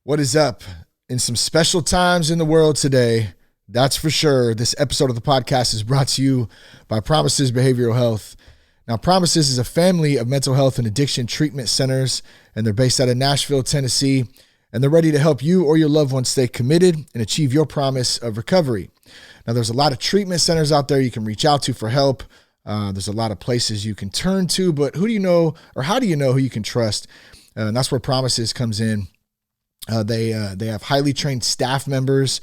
What is up? In some special times in the world today, that's for sure. This episode of the podcast is brought to you by Promises Behavioral Health. Now, Promises is a family of mental health and addiction treatment centers, and they're based out of Nashville, Tennessee, and they're ready to help you or your loved ones stay committed and achieve your promise of recovery. Now, there's a lot of treatment centers out there you can reach out to for help. There's a lot of places you can turn to, but who do you know, or how do you know who you can trust? And that's where Promises comes in. They have highly trained staff members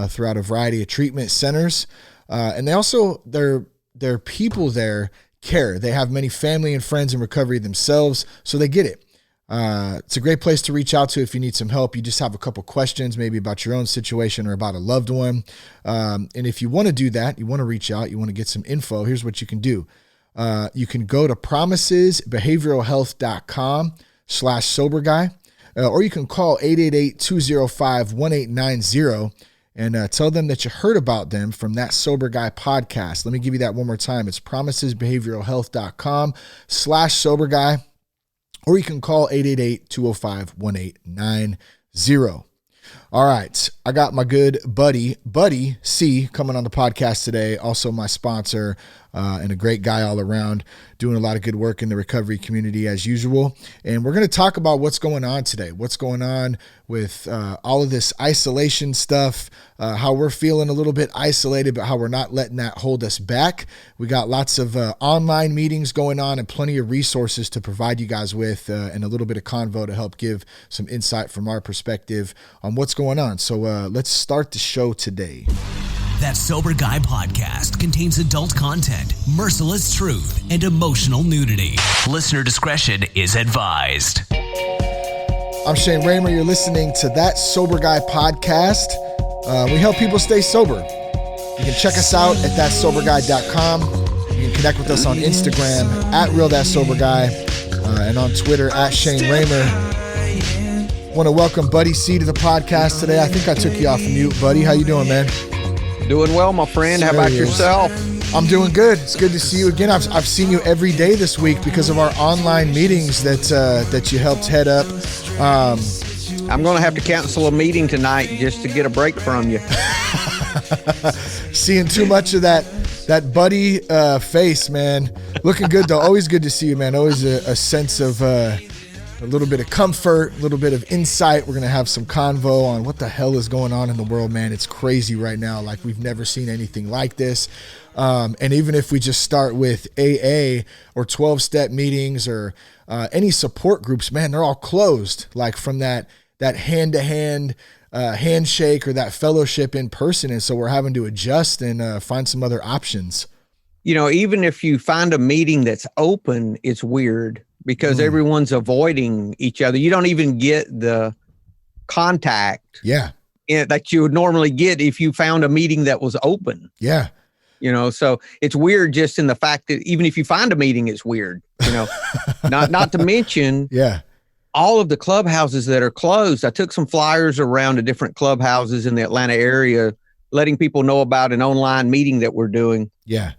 throughout a variety of treatment centers, and they also their people there care. They have many family and friends in recovery themselves, so they get it. It's a great place to reach out to if you need some help. You just have a couple questions, maybe about your own situation or about a loved one. And if you want to do that, you want to reach out, you want to get some info, here's what you can do. You can go to promisesbehavioralhealth.com/soberguy, or you can call 888-205-1890 and tell them that you heard about them from that Sober Guy podcast. Let me give you that one more time. It's promisesbehavioralhealth.com/soberguy. Or you can call 888-205-1890. All right. I got my good buddy C, coming on the podcast today. Also my sponsor and a great guy all around, doing a lot of good work in the recovery community as usual. And we're going to talk about what's going on today, what's going on with all of this isolation stuff, how we're feeling a little bit isolated, but how we're not letting that hold us back. We got lots of online meetings going on and plenty of resources to provide you guys with and a little bit of convo to help give some insight from our perspective on what's going on. So let's start the show today. That Sober Guy podcast contains adult content, merciless truth, and emotional nudity. Listener discretion is advised. I'm Shane Raymer. You're listening to That Sober Guy podcast. We help people stay sober. You can check us out at thatsoberguy.com. You can connect with us on Instagram at RealThatSoberGuy and on Twitter at Shane Raymer. Want to welcome Buddy C to the podcast today. I think I took you off mute, Buddy. How you doing, man? Doing well, my friend. How about yourself? I'm doing good. It's good to see you again. I've seen you every day this week because of our online meetings that you helped head up. I'm going to have to cancel a meeting tonight just to get a break from you. Seeing too much of that Buddy face, man. Looking good though. Always good to see you, man. Always a sense of a little bit of comfort, a little bit of insight. We're going to have some convo on what the hell is going on in the world, man. It's crazy right now. Like, we've never seen anything like this. And even if we just start with AA or 12-step meetings or any support groups, man, they're all closed. Like, from that hand-to-hand handshake or that fellowship in person. And so we're having to adjust and find some other options. You know, even if you find a meeting that's open, it's weird because everyone's avoiding each other. You don't even get the contact that you would normally get if you found a meeting that was open. Yeah. You know, so it's weird just in the fact that even if you find a meeting, it's weird, you know, not to mention all of the clubhouses that are closed. I took some flyers around to different clubhouses in the Atlanta area, letting people know about an online meeting that we're doing. Yeah.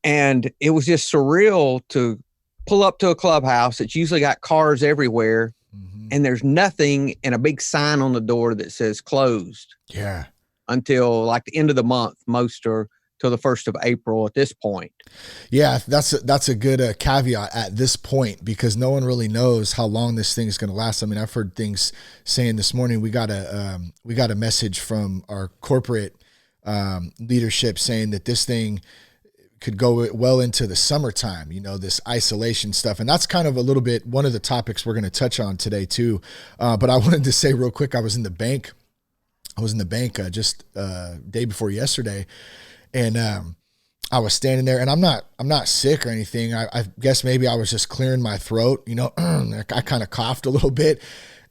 And it was just surreal to pull up to a clubhouse that's usually got cars everywhere, and there's nothing and a big sign on the door that says closed. Yeah. Until like the end of the month, most are till the 1st of April at this point. Yeah, that's a good caveat at this point, because no one really knows how long this thing is going to last. I mean, I've heard things saying this morning, we got a message from our corporate leadership saying that this thing could go well into the summertime, you know, this isolation stuff. And that's kind of a little bit one of the topics we're going to touch on today too. But I wanted to say real quick, I was in the bank just day before yesterday, and I was standing there, and I'm not sick or anything. I guess maybe I was just clearing my throat, you know. I kind of coughed a little bit,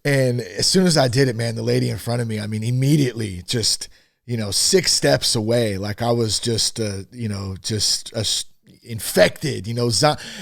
and as soon as I did it, man, the lady in front of me, I mean, immediately just, you know, 6 steps away, like I was just infected, you know.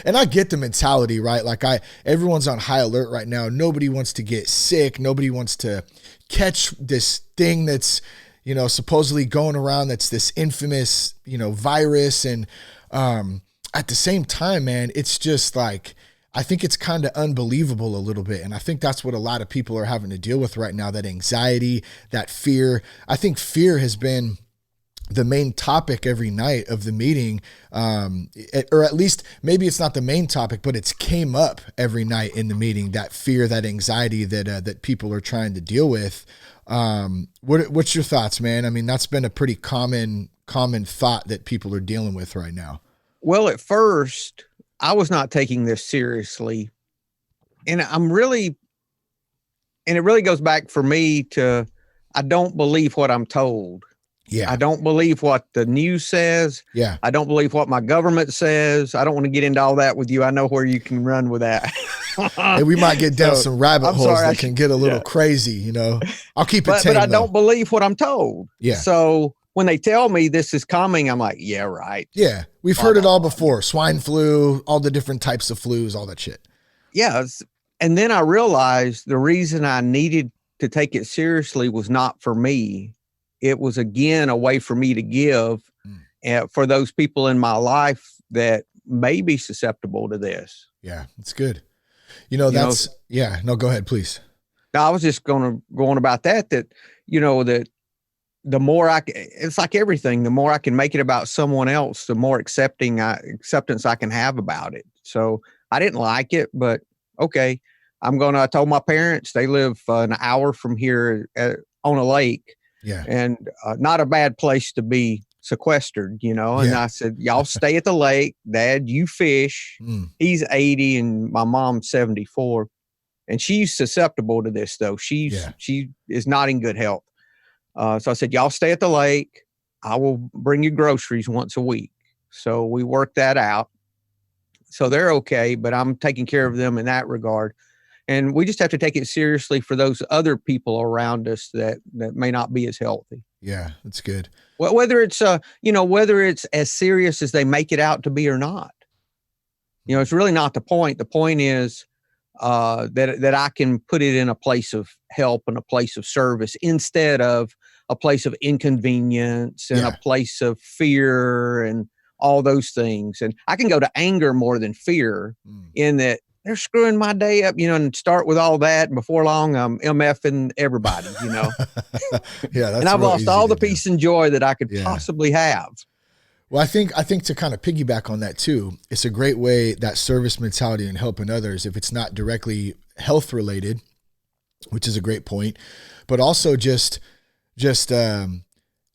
And I get the mentality, right? Like everyone's on high alert right now. Nobody wants to get sick. Nobody wants to catch this thing that's, you know, supposedly going around, that's this infamous, you know, virus. And at the same time, man, it's just like, I think it's kind of unbelievable a little bit. And I think that's what a lot of people are having to deal with right now, that anxiety, that fear. I think fear has been the main topic every night of the meeting, or at least maybe it's not the main topic, but it's came up every night in the meeting, that fear, that anxiety that people are trying to deal with. What's your thoughts, man? I mean, that's been a pretty common thought that people are dealing with right now. Well, at first I was not taking this seriously, and it really goes back for me to, I don't believe what I'm told. Yeah. I don't believe what the news says. Yeah. I don't believe what my government says. I don't want to get into all that with you. I know where you can run with that. And we might get down some rabbit holes that can get a little crazy, you know. I'll keep it tame, but I don't believe what I'm told. Yeah. So when they tell me this is coming, I'm like, yeah, right. Yeah. We've heard it all before. Swine flu, all the different types of flus, all that shit. Yeah. And then I realized the reason I needed to take it seriously was not for me. It was, again, a way for me to give for those people in my life that may be susceptible to this. Yeah, it's good. No, go ahead, please. No, I was just going on about that, that the more it's like everything, the more I can make it about someone else, the more acceptance I can have about it. So I didn't like it, but okay, I told my parents, they live an hour from here on a lake. Yeah. And not a bad place to be sequestered, and I said, y'all stay at the lake. Dad, you fish. He's 80 and my mom's 74. And she's susceptible to this, though. She is not in good health. So I said, y'all stay at the lake. I will bring you groceries once a week. So we worked that out. So they're okay, but I'm taking care of them in that regard. And we just have to take it seriously for those other people around us that may not be as healthy. Yeah, that's good. Well, whether it's as serious as they make it out to be or not, it's really not the point. The point is that I can put it in a place of help and a place of service instead of a place of inconvenience and a place of fear and all those things. And I can go to anger more than fear in that they're screwing my day up, and start with all that. And before long, I'm MFing everybody, Yeah. That's and I've lost all the peace and joy that I could possibly have. Well, I think to kind of piggyback on that too, it's a great way, that service mentality and helping others, if it's not directly health related, which is a great point, but also just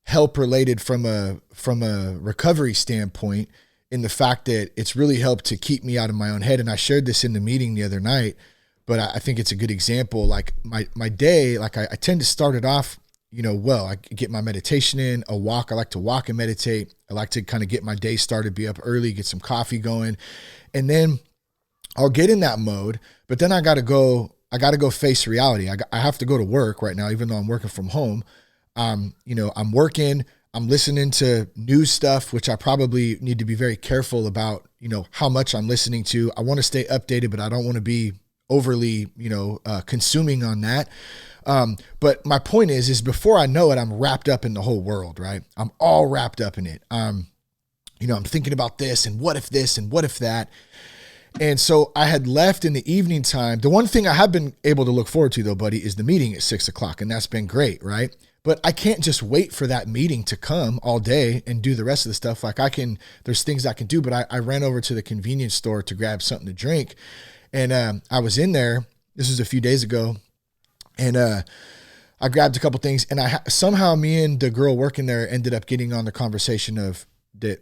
help related from a recovery standpoint, in the fact that it's really helped to keep me out of my own head. And I shared this in the meeting the other night, but I think it's a good example. Like my day, like I tend to start it off, well, I get my meditation in, a walk. I like to walk and meditate. I like to kind of get my day started, be up early, get some coffee going. And then I'll get in that mode, but then I got to go face reality. I have to go to work right now, even though I'm working from home. I'm working, I'm listening to news stuff, which I probably need to be very careful about, how much I'm listening to. I want to stay updated, but I don't want to be overly, consuming on that. But my point is before I know it, I'm wrapped up in the whole world, right? I'm all wrapped up in it. I'm thinking about this and what if this and what if that. And so I had left in the evening time. The one thing I have been able to look forward to though, buddy, is the meeting at 6:00. And that's been great, right? But I can't just wait for that meeting to come all day and do the rest of the stuff. Like there's things I can do, but I ran over to the convenience store to grab something to drink. And I was in there, this was a few days ago, and I grabbed a couple things, and somehow me and the girl working there ended up getting on the conversation that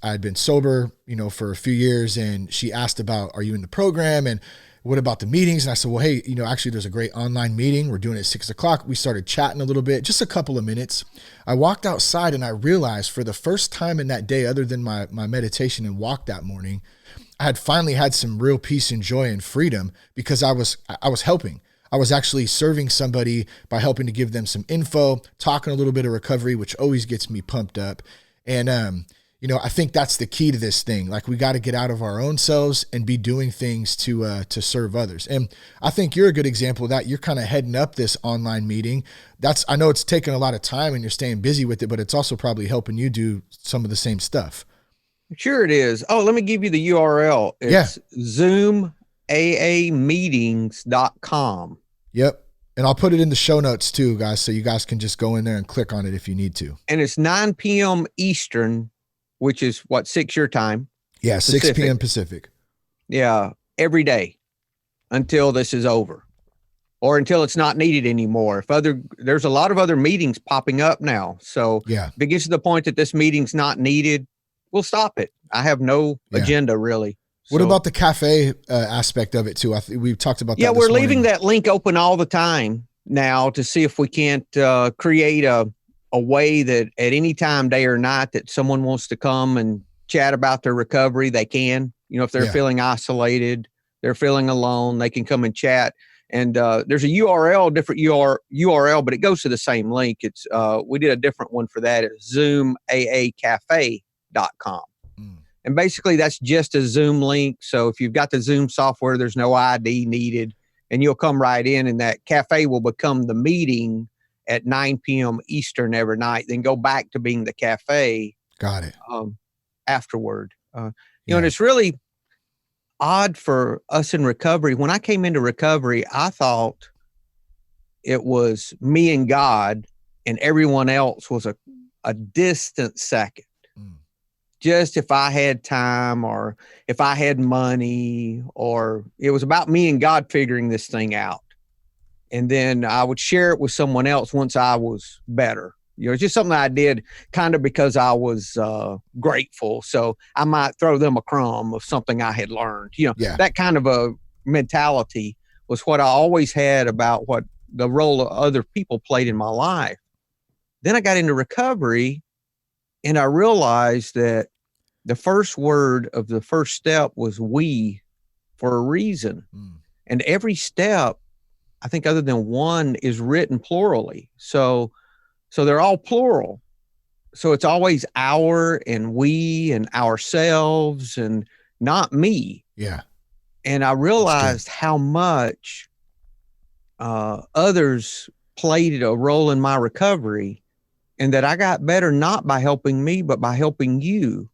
I had been sober, for a few years. And she asked about, are you in the program? And what about the meetings? And I said, well, hey, actually there's a great online meeting. We're doing it at 6:00. We started chatting a little bit, just a couple of minutes. I walked outside and I realized for the first time in that day, other than my meditation and walk that morning, I had finally had some real peace and joy and freedom because I was helping. I was actually serving somebody by helping to give them some info, talking a little bit of recovery, which always gets me pumped up. And, I think that's the key to this thing. Like we got to get out of our own selves and be doing things to serve others. And I think you're a good example of that. You're kind of heading up this online meeting. I know it's taken a lot of time and you're staying busy with it, but it's also probably helping you do some of the same stuff. Sure it is. Oh, let me give you the URL. It's ZoomAAmeetings.com. Yep. And I'll put it in the show notes too, guys, so you guys can just go in there and click on it if you need to. And it's 9 p.m. Eastern, which is 6 your time? Yeah, Pacific. 6 p.m. Pacific. Yeah, every day until this is over or until it's not needed anymore. There's a lot of other meetings popping up now. So if it gets to the point that this meeting's not needed, we'll stop it. I have no agenda really. What about the cafe aspect of it too? We've talked about that. Yeah, we're leaving that link open all the time now to see if we can't create a way that at any time, day or night, that someone wants to come and chat about their recovery, they can. If they're feeling isolated, they're feeling alone, they can come and chat. And there's a URL, different URL, but it goes to the same link. It's we did a different one for that. It's ZoomAAcafe.com. And basically that's just a Zoom link. So if you've got the Zoom software, there's no ID needed, and you'll come right in, and that cafe will become the meeting at 9 p.m. Eastern every night, then go back to being the cafe. Got it. Afterward. And it's really odd for us in recovery. When I came into recovery, I thought it was me and God, and everyone else was a distant second. Just if I had time or if I had money, or it was about me and God figuring this thing out. And then I would share it with someone else once I was better. It's just something I did kind of because I was grateful. So I might throw them a crumb of something I had learned. That kind of a mentality was what I always had about what the role of other people played in my life. Then I got into recovery, and I realized that the first word of the first step was we for a reason. And every step, I think other than one, is written plurally. So they're all plural. So it's always our and we and ourselves and not me. Yeah. And I realized how much others played a role in my recovery, and that I got better not by helping me, but by helping you,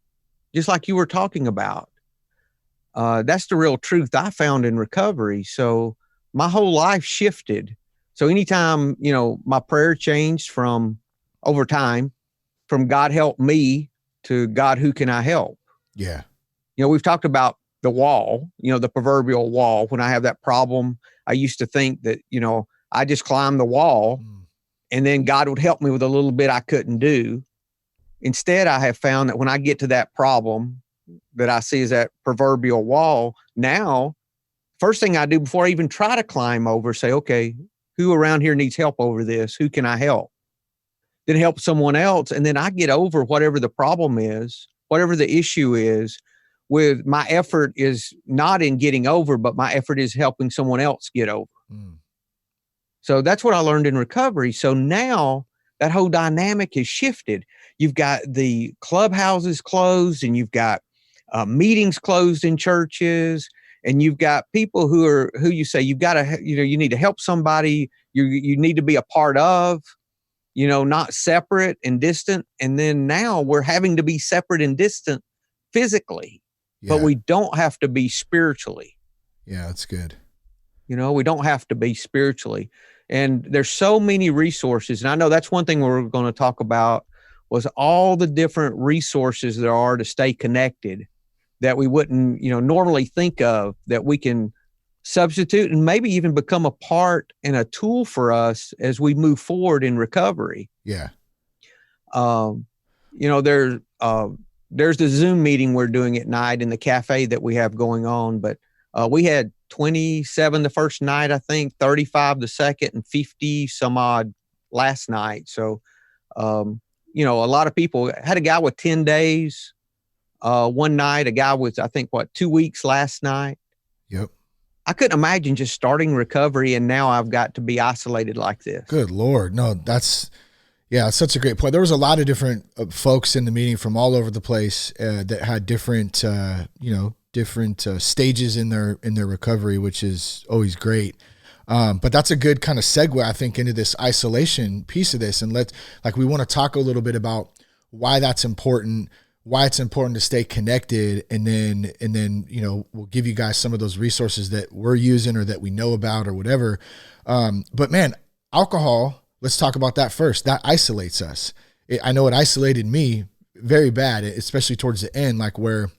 just like you were talking about. That's the real truth I found in recovery. So my whole life shifted. So anytime, my prayer changed from over time, from God help me to God, who can I help? Yeah. We've talked about the wall, the proverbial wall. When I have that problem, I used to think that, I just climbed the wall and then God would help me with a little bit I couldn't do. Instead, I have found that when I get to that problem that I see as that proverbial wall, now, first thing I do before I even try to climb over, say, okay, who around here needs help over this? Who can I help? Then help someone else. And then I get over whatever the problem is, whatever the issue is. With my effort is not in getting over, but my effort is helping someone else get over. So that's what I learned in recovery. So now that whole dynamic has shifted. You've got the clubhouses closed, and you've got meetings closed in churches, and you've got people who you say you've got to, you need to help somebody. You need to be a part of, not separate and distant. And then now we're having to be separate and distant physically, but we don't have to be spiritually. Yeah, that's good. We don't have to be spiritually. And there's so many resources. And I know that's one thing we're going to talk about, was all the different resources there are to stay connected that we wouldn't, normally think of, that we can substitute and maybe even become a part and a tool for us as we move forward in recovery. Yeah. There's the Zoom meeting we're doing at night in the cafe that we have going on, but we had 27 the first night, I think, 35 the second, and 50 some odd last night. So, a lot of people. Had a guy with 10 days one night, a guy with, I think, 2 weeks last night. Yep. I couldn't imagine just starting recovery and now I've got to be isolated like this. Good Lord. No, that's such a great point. There was a lot of different folks in the meeting from all over the place that had different, different stages in their recovery, which is always great. But that's a good kind of segue, I think, into this isolation piece of this. And we want to talk a little bit about why that's important, why it's important to stay connected. And then, you know, we'll give you guys some of those resources that we're using or that we know about or whatever. But man, alcohol, let's talk about that first. That isolates us. I know it isolated me very bad, especially towards the end, like where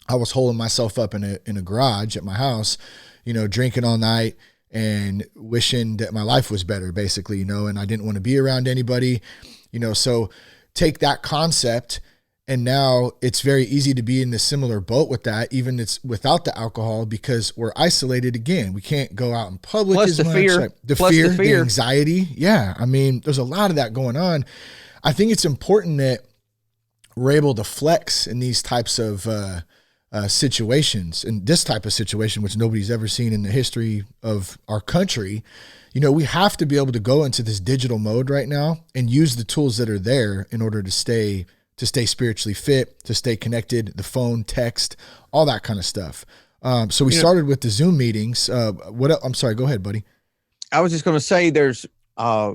I was holding myself up in a garage at my house, you know, drinking all night and wishing that my life was better, basically, you know, and I didn't want to be around anybody, you know. So take that concept, and now it's very easy to be in the similar boat with that, even it's without the alcohol, because we're isolated again. We can't go out in public Plus as the much. fear. Like the Plus fear, the fear. the anxiety. Yeah. I mean, there's a lot of that going on. I think it's important that we're able to flex in these types of situations, and this type of situation, which nobody's ever seen in the history of our country. You know, we have to be able to go into this digital mode right now and use the tools that are there in order to stay spiritually fit, to stay connected, the phone, text, all that kind of stuff. So we started with the Zoom meetings. I'm sorry, go ahead, buddy. I was just going to say there's, I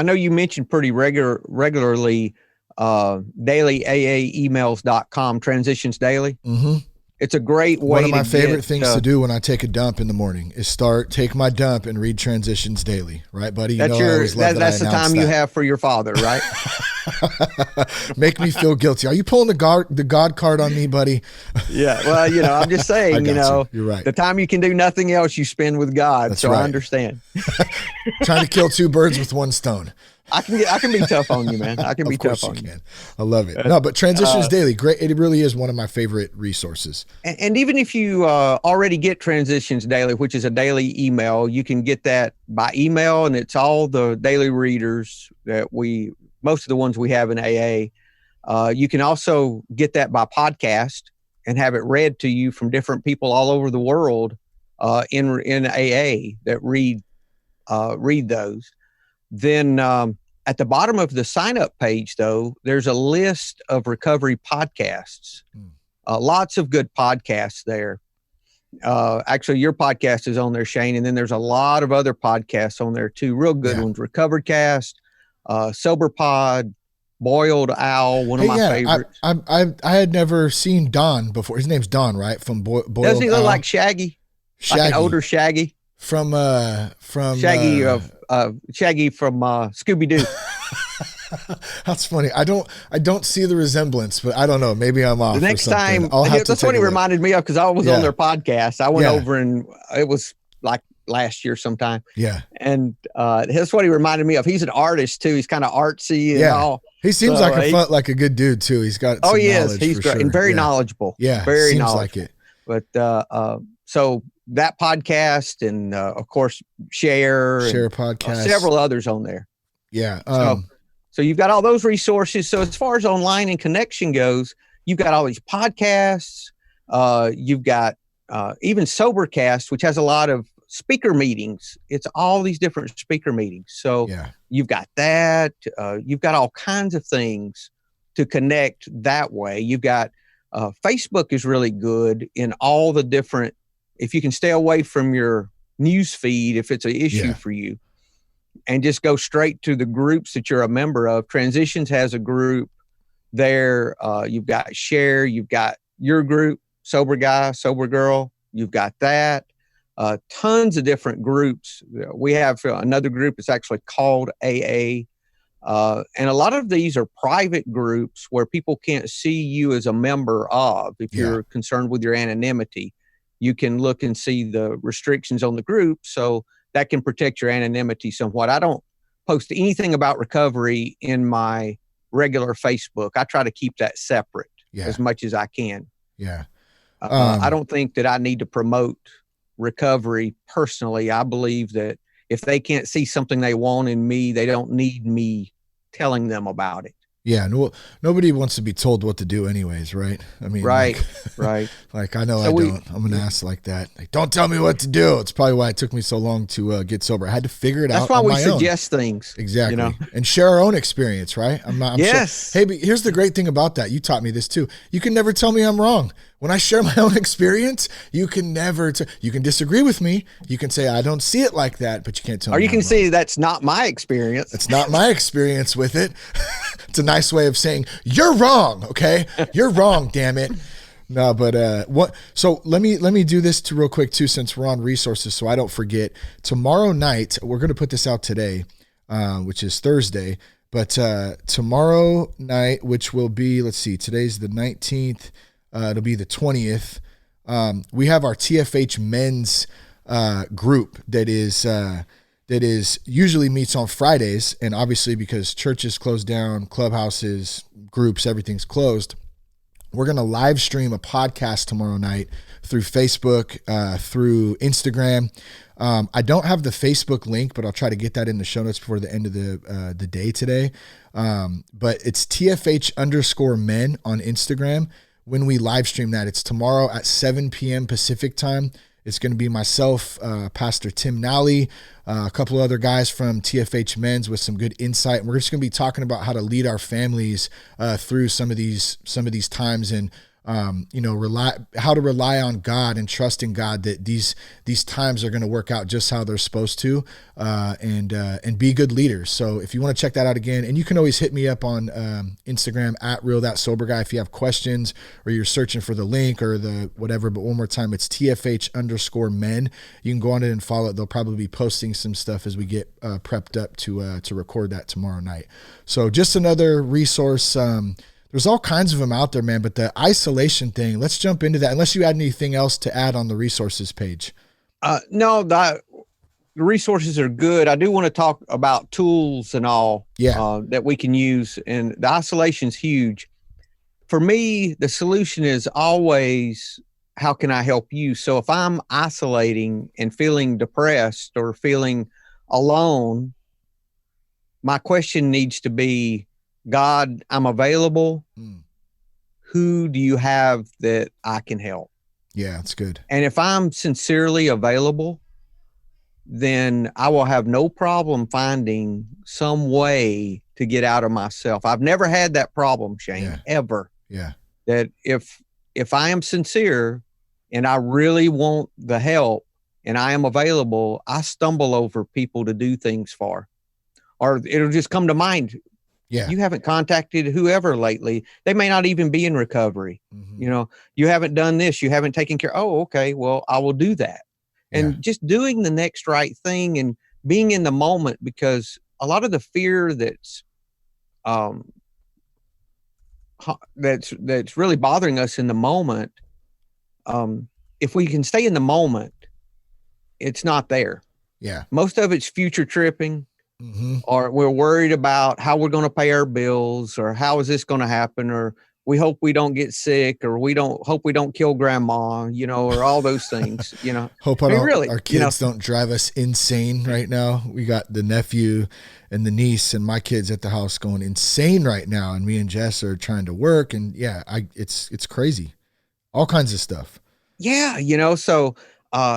know you mentioned pretty regularly, dailyaaemails.com, Transitions Daily. Mm-hmm. It's a great way. One of my favorite things to do when I take a dump in the morning is take my dump and read Transitions Daily. Right, buddy? You that's the time you have for your father, right? Make me feel guilty. Are you pulling the God card on me, buddy? Yeah. Well, you know, I'm just saying, you're right. The time you can do nothing else, you spend with God. That's so right. I understand. Trying to kill two birds with one stone. I can be tough on you, man. I can be tough on you. I love it. No, but Transitions Daily, great. It really is one of my favorite resources. And even if you already get Transitions Daily, which is a daily email, you can get that by email, and it's all the daily readers that most of the ones we have in AA. You can also get that by podcast and have it read to you from different people all over the world in AA that read those. Then at the bottom of the sign up page, though, there's a list of recovery podcasts. Lots of good podcasts there. Actually, your podcast is on there, Shane, and then there's a lot of other podcasts on there too. Real good ones: Recovered Cast, Sober Pod, Boiled Owl, one of my favorites. I had never seen Don before. His name's Don, right? From Boiled Owl. Doesn't he look like Shaggy? Like an older Shaggy? From Shaggy Shaggy from Scooby-Doo. That's funny. I don't see the resemblance, but I don't know. Maybe I'm off. The next time, that's what he reminded me of, because I was on their podcast. I went over, and it was like last year sometime. Yeah. And that's what he reminded me of. He's an artist too. He's kind of artsy and all. He seems like a good dude too. He's got some knowledge. He's great and very knowledgeable. Yeah, very seems knowledgeable. Like it. But so that podcast, and of course Share podcast, several others on there. Yeah. So you've got all those resources. So as far as online and connection goes, you've got all these podcasts. You've got even Sobercast, which has a lot of speaker meetings. It's all these different speaker meetings. So you've got that. You've got all kinds of things to connect that way. You've got Facebook is really good in all the different, if you can stay away from your news feed, if it's an issue for you, and just go straight to the groups that you're a member of. Transitions has a group there. You've got Share, you've got your group, Sober Guy, Sober Girl. You've got that. Tons of different groups. We have another group that's actually called AA. And a lot of these are private groups where people can't see you as a member of. If you're concerned with your anonymity, you can look and see the restrictions on the group. So that can protect your anonymity somewhat. I don't post anything about recovery in my regular Facebook. I try to keep that separate as much as I can. Yeah. I don't think that I need to promote recovery personally. I believe that if they can't see something they want in me, they don't need me telling them about it. Yeah, no, nobody wants to be told what to do anyways, right? I mean, right. Like I know I'm an ass like that. Like, don't tell me what to do. It's probably why it took me so long to get sober. I had to figure it out. That's why we suggest things. Exactly. And share our own experience, right? I'm yes. Hey, but here's the great thing about that. You taught me this too. You can never tell me I'm wrong. When I share my own experience, you can never, you can disagree with me. You can say, I don't see it like that, but you can't tell me. Or you can say, that's not my experience. It's not my experience with it. It's a nice way of saying, you're wrong. Okay. You're wrong. Damn it. No, but so let me do this real quick too, since we're on resources, so I don't forget. Tomorrow night, we're going to put this out today, which is Thursday, but tomorrow night, which will be, let's see, today's the 19th, it'll be the 20th. We have our TFH men's group that is usually meets on Fridays, and obviously because churches closed down, clubhouses, groups, everything's closed. We're going to live stream a podcast tomorrow night through Facebook, through Instagram. I don't have the Facebook link, but I'll try to get that in the show notes before the end of the day today. But it's TFH_men on Instagram. When we live stream that, it's tomorrow at 7 p.m. Pacific time. It's going to be myself, Pastor Tim Nally, a couple of other guys from TFH Men's with some good insight. And we're just going to be talking about how to lead our families through some of these times, and how to rely on God and trust in God that these times are going to work out just how they're supposed to, and be good leaders. So if you want to check that out again, and you can always hit me up on Instagram at @realthatsoberguy if you have questions or you're searching for the link or the whatever. But one more time, it's TFH_men. You can go on it and follow it. They'll probably be posting some stuff as we get prepped up to record that tomorrow night. So just another resource. There's all kinds of them out there, man, but the isolation thing, let's jump into that. Unless you had anything else to add on the resources page. No, the resources are good. I do want to talk about tools and all that we can use. And the isolation's huge. For me, the solution is always, how can I help you? So if I'm isolating and feeling depressed or feeling alone, my question needs to be, God, I'm available. Who do you have that I can help? Yeah, that's good. And if I'm sincerely available, then I will have no problem finding some way to get out of myself. I've never had that problem, Shane, ever. Yeah. That if I am sincere and I really want the help and I am available, I stumble over people to do things for, or it'll just come to mind. Yeah. You haven't contacted whoever lately. They may not even be in recovery. Mm-hmm. You haven't done this. You haven't taken care. Oh, okay. Well, I will do that. And just doing the next right thing and being in the moment, because a lot of the fear that's really bothering us in the moment, if we can stay in the moment, it's not there. Yeah. Most of it's future tripping. Mm-hmm. Or we're worried about how we're going to pay our bills, or how is this going to happen, or we hope we don't get sick, or we hope we don't kill grandma, or all those things, Hope our kids don't drive us insane right now. We got the nephew and the niece and my kids at the house going insane right now, and me and Jess are trying to work, and it's crazy. All kinds of stuff. Yeah, so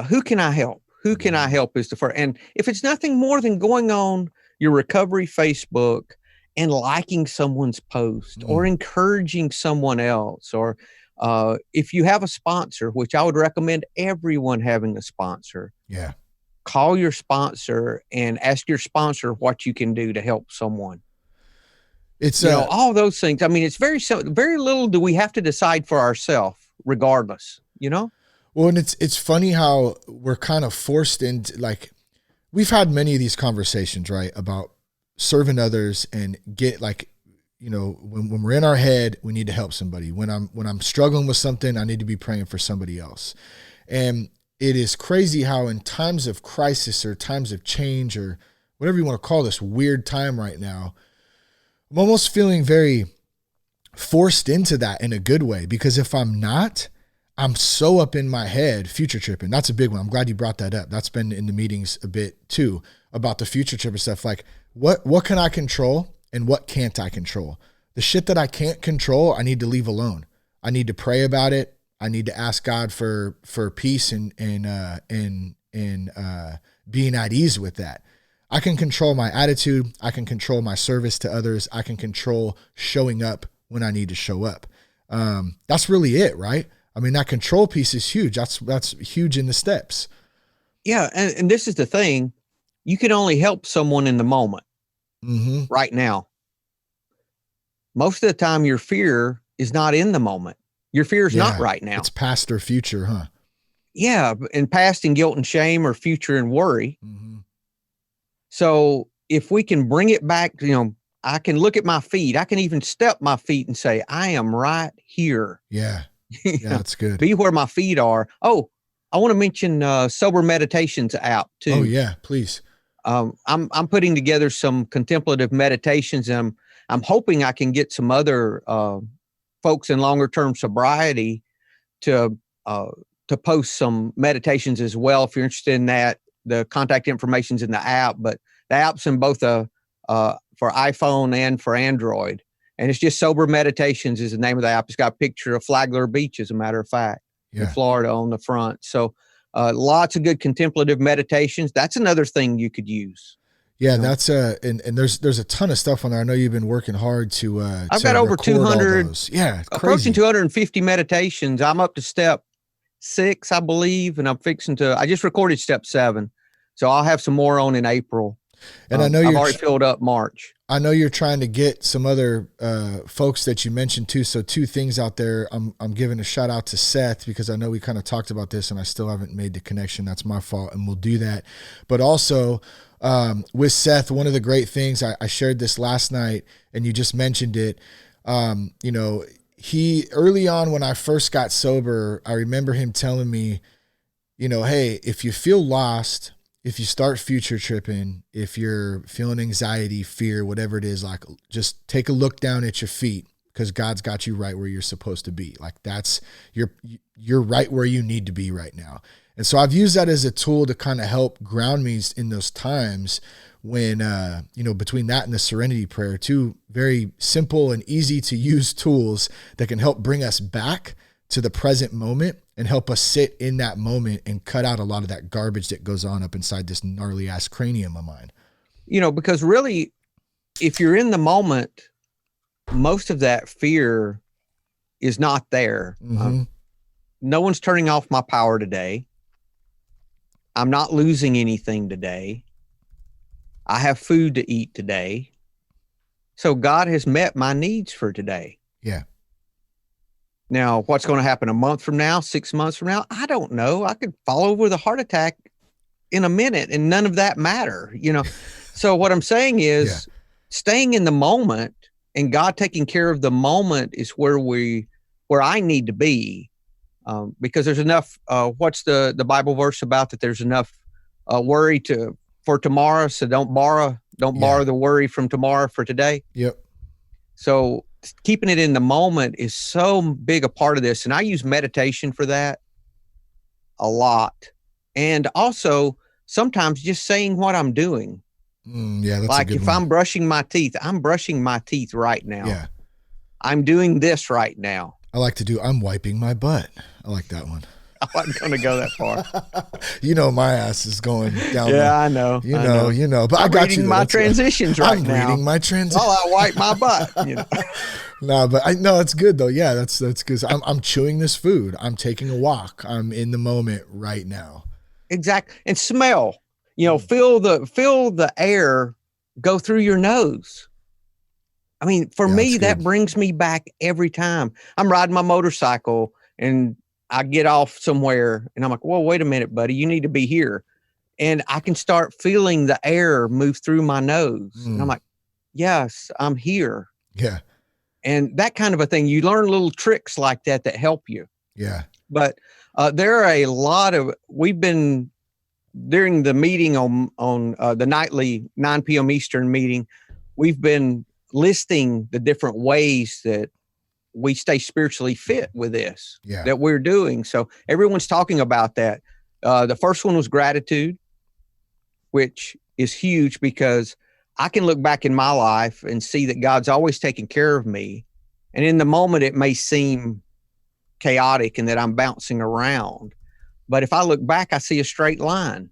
who can I help? Who can I help is the first. And if it's nothing more than going on your recovery Facebook and liking someone's post or encouraging someone else, or if you have a sponsor, which I would recommend everyone having a sponsor. Yeah. Call your sponsor and ask your sponsor what you can do to help someone. It's all those things. I mean, it's very little do we have to decide for ourselves regardless, Well, and it's funny how we're kind of forced into, like, we've had many of these conversations, right, about serving others and get, like, when we're in our head, we need to help somebody. When I'm struggling with something, I need to be praying for somebody else. And it is crazy how in times of crisis or times of change or whatever you want to call this weird time right now, I'm almost feeling very forced into that in a good way, because if I'm not, I'm so up in my head, future tripping. That's a big one. I'm glad you brought that up. That's been in the meetings a bit too, about the future tripping stuff. Like what can I control and what can't I control? The shit that I can't control, I need to leave alone. I need to pray about it. I need to ask God for peace and being at ease with that. I can control my attitude. I can control my service to others. I can control showing up when I need to show up. That's really it, right? I mean, that control piece is huge. That's huge in the steps. Yeah. And this is the thing. You can only help someone in the moment right now. Most of the time, your fear is not in the moment. Your fear is not right now. It's past or future, huh? Yeah. And past and guilt and shame, or future and worry. So if we can bring it back, I can look at my feet. I can even step my feet and say, I am right here. Yeah. Yeah, that's good. Be where my feet are. Oh, I want to mention Sober Meditations app too. Oh yeah, please. I'm putting together some contemplative meditations, and I'm hoping I can get some other folks in longer term sobriety to post some meditations as well. If you're interested in that, the contact information's in the app, but the app's in both for iPhone and for Android. And it's just Sober Meditations is the name of the app. It's got a picture of Flagler Beach, as a matter of fact, in Florida on the front. So lots of good contemplative meditations. That's another thing you could use. Yeah, that's and there's a ton of stuff on there. I know you've been working hard to I've got over 200, approaching 250 meditations. I'm up to step 6, I believe, and I just recorded step 7. So I'll have some more on in April. And I know I've already filled up March. I know you're trying to get some other folks that you mentioned too. So 2 things out there. I'm giving a shout out to Seth, because I know we kind of talked about this and I still haven't made the connection. That's my fault, and we'll do that. But also with Seth, one of the great things, I shared this last night and you just mentioned it. He early on when I first got sober, I remember him telling me, hey, if you feel lost, if you start future tripping, if you're feeling anxiety, fear, whatever it is, like, just take a look down at your feet, because God's got you right where you're supposed to be. Like, you're right where you need to be right now. And so I've used that as a tool to kind of help ground me in those times when, between that and the Serenity Prayer, 2 very simple and easy to use tools that can help bring us back to the present moment and help us sit in that moment and cut out a lot of that garbage that goes on up inside this gnarly ass cranium of mine. Because really, if you're in the moment, most of that fear is not there. No one's turning off my power today. I'm not losing anything today. I have food to eat today. So God has met my needs for today. Yeah. Now, what's going to happen a month from now, 6 months from now? I don't know. I could fall over with a heart attack in a minute, and none of that matter, So what I'm saying is staying in the moment and God taking care of the moment is where I need to be. Because there's enough, what's the Bible verse about that? There's enough worry for tomorrow. So don't borrow the worry from tomorrow for today. Yep. So keeping it in the moment is so big a part of this. And I use meditation for that a lot. And also sometimes just saying what I'm doing. That's like a good if one. I'm brushing my teeth, I'm brushing my teeth right now. Yeah. I'm doing this right now. I like to do, I'm wiping my butt. I like that one. I'm not going to go that far. My ass is going down. Yeah, I know. But I'm I got reading you. my transitions right now. I'm reading my transitions. While I wipe my butt. No, but I know it's good though. Yeah, that's good. I'm chewing this food. I'm taking a walk. I'm in the moment right now. Exactly. And smell. Feel the air go through your nose. I mean, for me, that brings me back every time. I'm riding my motorcycle and I get off somewhere and I'm like, whoa, wait a minute, buddy, you need to be here. And I can start feeling the air move through my nose. And I'm like, yes, I'm here. Yeah. And that kind of a thing. You learn little tricks like that help you. Yeah. But there are a lot of, we've been, during the meeting on the nightly 9 p.m. Eastern meeting, we've been listing the different ways that we stay spiritually fit with this that we're doing. So everyone's talking about that. The first one was gratitude, which is huge because I can look back in my life and see that God's always taken care of me. And in the moment, it may seem chaotic and that I'm bouncing around. But if I look back, I see a straight line.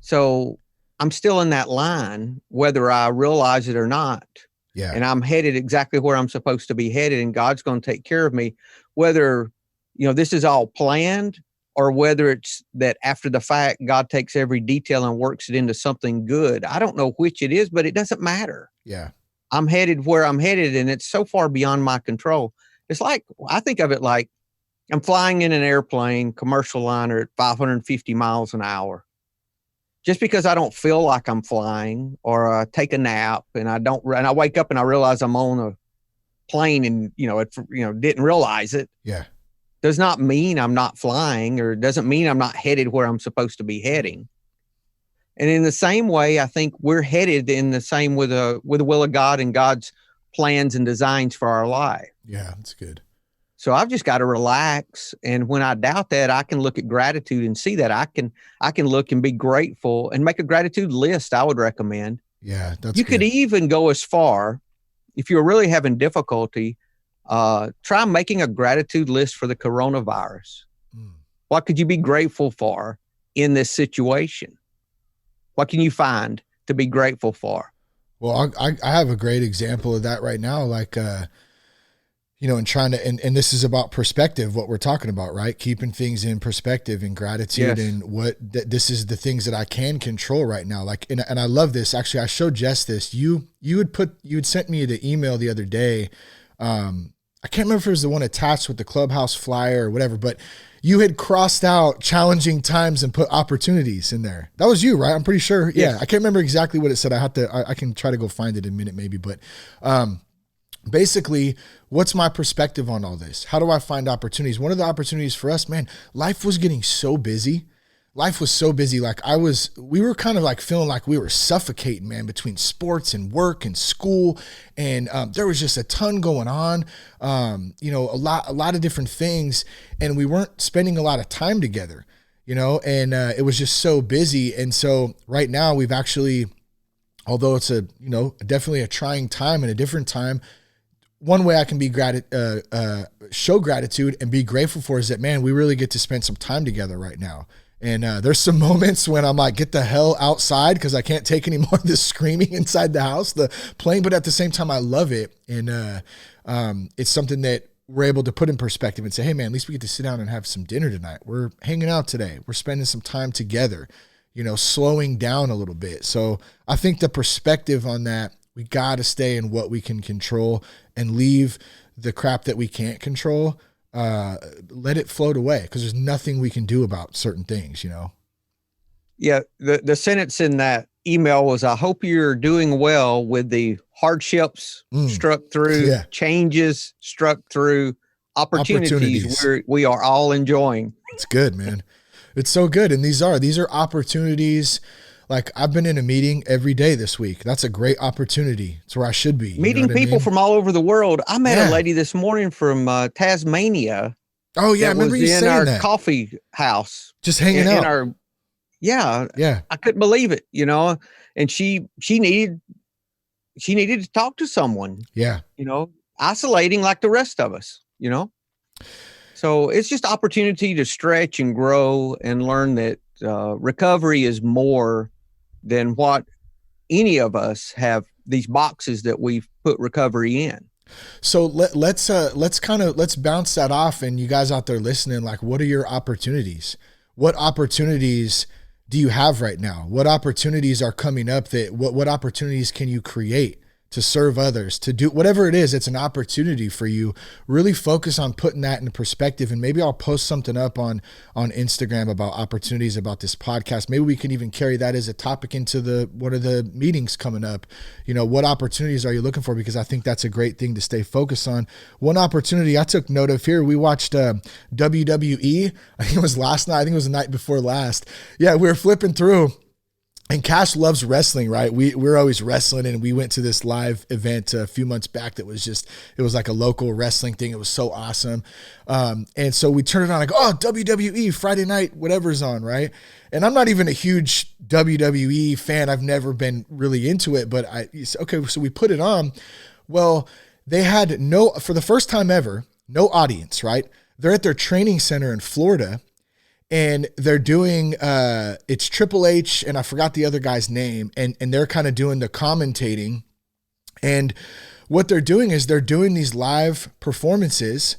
So I'm still in that line, whether I realize it or not. Yeah. And I'm headed exactly where I'm supposed to be headed, and God's going to take care of me, whether this is all planned, or whether it's that after the fact, God takes every detail and works it into something good. I don't know which it is, but it doesn't matter. Yeah. I'm headed where I'm headed, and it's so far beyond my control. It's like, I think of it like I'm flying in an airplane, commercial liner at 550 miles an hour. Just because I don't feel like I'm flying, or take a nap and I wake up and I realize I'm on a plane and, didn't realize it. Yeah. Does not mean I'm not flying, or doesn't mean I'm not headed where I'm supposed to be heading. And in the same way, I think we're headed in the same with the will of God and God's plans and designs for our life. Yeah, that's good. So I've just got to relax. And when I doubt that, I can look at gratitude and see that I can look and be grateful and make a gratitude list. I would recommend. Yeah, that's you good. Could even go as far, if you're really having difficulty, try making a gratitude list for the coronavirus. What could you be grateful for in this situation? What can you find to be grateful for? Well, I have a great example of that right now. Like, and trying to, and this is about perspective, what we're talking about, right? Keeping things in perspective and gratitude. Yes. And this is the things that I can control right now. Like, and I love this. Actually, I showed Jess this. You had sent me the email the other day. I can't remember if it was the one attached with the clubhouse flyer or whatever, but you had crossed out challenging times and put opportunities in there. That was you, right? I'm pretty sure. Yes. Yeah. I can't remember exactly what it said. I can try to go find it in a minute maybe, but, basically, what's my perspective on all this? How do I find opportunities? One of the opportunities for us, man, life was getting so busy. Life was so busy. Like we were kind of like feeling like we were suffocating, man, between sports and work and school. And there was just a ton going on, a lot of different things. And we weren't spending a lot of time together, and it was just so busy. And so right now we've actually, although it's definitely a trying time and a different time, one way I can be show gratitude and be grateful for is that, man, we really get to spend some time together right now. And there's some moments when I'm like, get the hell outside because I can't take any more of this screaming inside the house, the playing. But at the same time, I love it. And it's something that we're able to put in perspective and say, hey, man, at least we get to sit down and have some dinner tonight. We're hanging out today. We're spending some time together, slowing down a little bit. So I think the perspective on that, we got to stay in what we can control and leave the crap that we can't control. Let it float away because there's nothing we can do about certain things, Yeah. The sentence in that email was, I hope you're doing well with the hardships struck through, changes struck through, opportunities we are all enjoying. It's good, man. It's so good. And these are opportunities. Like, I've been in a meeting every day this week. That's a great opportunity. It's where I should be. Meeting people from all over the world. I met a lady this morning from Tasmania. Oh yeah, I remember you saying that. In our coffee house. Just hanging out. Yeah. I couldn't believe it, and she needed to talk to someone. Yeah. Isolating like the rest of us, So it's just opportunity to stretch and grow and learn that recovery is more than what any of us have, these boxes that we've put recovery in. So let's bounce that off. And you guys out there listening, like, what are your opportunities? What opportunities do you have right now? What opportunities are coming up what opportunities can you create to serve others, to do whatever it is? It's an opportunity for you. Really focus on putting that into perspective. And maybe I'll post something up on Instagram about opportunities about this podcast. Maybe we can even carry that as a topic into one of the meetings coming up. What opportunities are you looking for? Because I think that's a great thing to stay focused on. One opportunity I took note of here, we watched WWE. I think it was last night. I think it was the night before last. Yeah, we were flipping through. And Cash loves wrestling, right? We're always wrestling, and we went to this live event a few months back that was it was like a local wrestling thing. It was so awesome. And so we turned it on, like, oh, WWE, Friday night, whatever's on, right? And I'm not even a huge WWE fan. I've never been really into it, but so we put it on. Well, they had for the first time ever, no audience, right? They're at their training center in Florida. And they're doing, it's Triple H, and I forgot the other guy's name, and they're kind of doing the commentating. And what they're doing is they're doing these live performances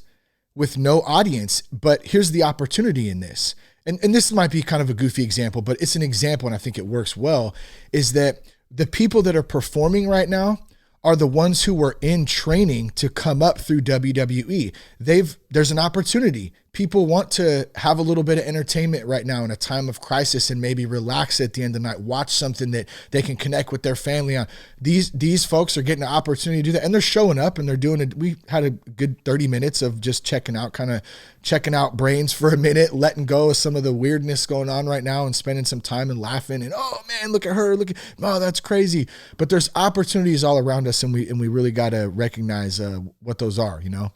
with no audience. But here's the opportunity in this. And this might be kind of a goofy example, but it's an example, and I think it works well, is that the people that are performing right now are the ones who were in training to come up through WWE. There's an opportunity. People want to have a little bit of entertainment right now in a time of crisis and maybe relax at the end of the night, watch something that they can connect with their family on. These folks are getting an opportunity to do that, and they're showing up and they're doing it. We had a good 30 minutes of just checking out brains for a minute, letting go of some of the weirdness going on right now and spending some time and laughing and, oh man, look at her, oh, that's crazy. But there's opportunities all around us, and we really got to recognize what those are, you know?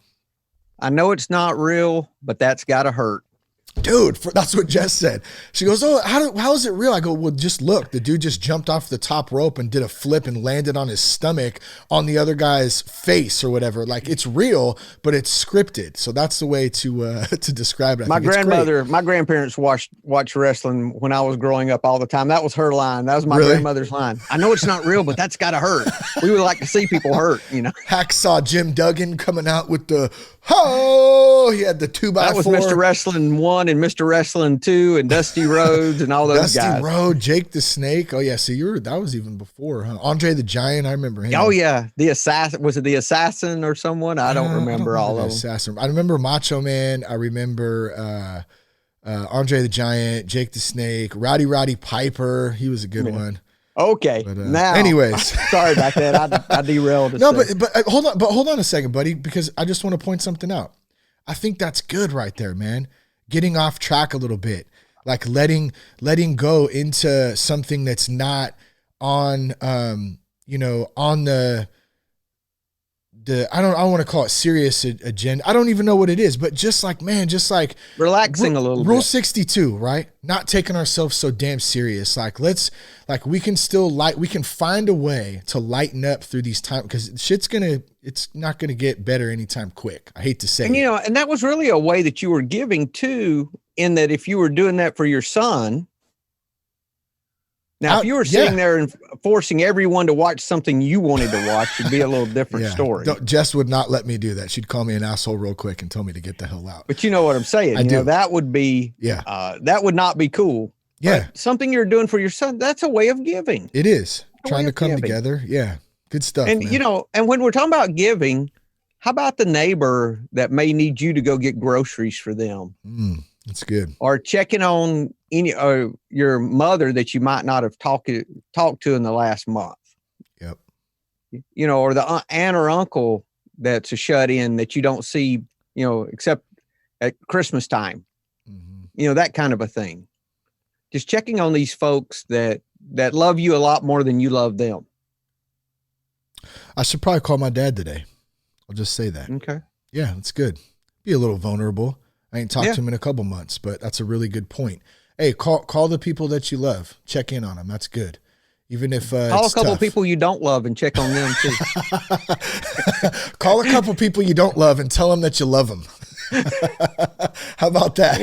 I know it's not real, but that's got to hurt. Dude, that's what Jess said. She goes, oh, how is it real? I go, well, just look. The dude just jumped off the top rope and did a flip and landed on his stomach on the other guy's face or whatever. Like, it's real, but it's scripted. So that's the way to describe it. My grandparents watched wrestling when I was growing up all the time. That was her line. That was my grandmother's line. I know it's not real, but that's got to hurt. We would like to see people hurt, you know. Hacksaw Jim Duggan coming out with the, he had the 2x4. That was Mr. Wrestling 1 and Mr. Wrestling 2 and Dusty Rhodes and all those guys. Dusty Rhodes, Jake the Snake. Oh yeah, so that was even before, huh? Andre the Giant, I remember him. Oh yeah, the Assassin. Was it the Assassin or someone? I don't remember all of them. Assassin. I remember Macho Man. I remember Andre the Giant, Jake the Snake, Roddy Piper. He was a good one. Okay. But, now, anyways, sorry about that. I derailed. No, but hold on a second, buddy, because I just want to point something out. I think that's good right there, man. Getting off track a little bit, like letting go into something that's not on, on the I don't want to call it serious agenda. I don't even know what it is, but just like relaxing a little bit. Rule 62, right? Not taking ourselves so damn serious. We can find a way to lighten up through these times, because it's not going to get better anytime quick. I hate to say it. And that was really a way that you were giving too, in that if you were doing that for your son, now, if you were sitting there and forcing everyone to watch something you wanted to watch, it'd be a little different story. Jess would not let me do that. She'd call me an asshole real quick and tell me to get the hell out. But you know what I'm saying? I do. That would be, that would not be cool. Yeah. But something you're doing for your son, that's a way of giving. It is. Trying to come together. Yeah. Good stuff. And, man. And when we're talking about giving, how about the neighbor that may need you to go get groceries for them? That's good. Or checking on your mother that you might not have talked to in the last month. Yep. Or the aunt or uncle that's a shut in that you don't see, except at Christmas time. Mm-hmm. That kind of a thing. Just checking on these folks that love you a lot more than you love them. I should probably call my dad today. I'll just say that. Okay. Yeah, that's good. Be a little vulnerable. I ain't talked to him in a couple months, but that's a really good point. Hey, call the people that you love. Check in on them. That's good. Even if call it's a couple tough. People you don't love and check on them too. Call a couple people you don't love and tell them that you love them. How about that?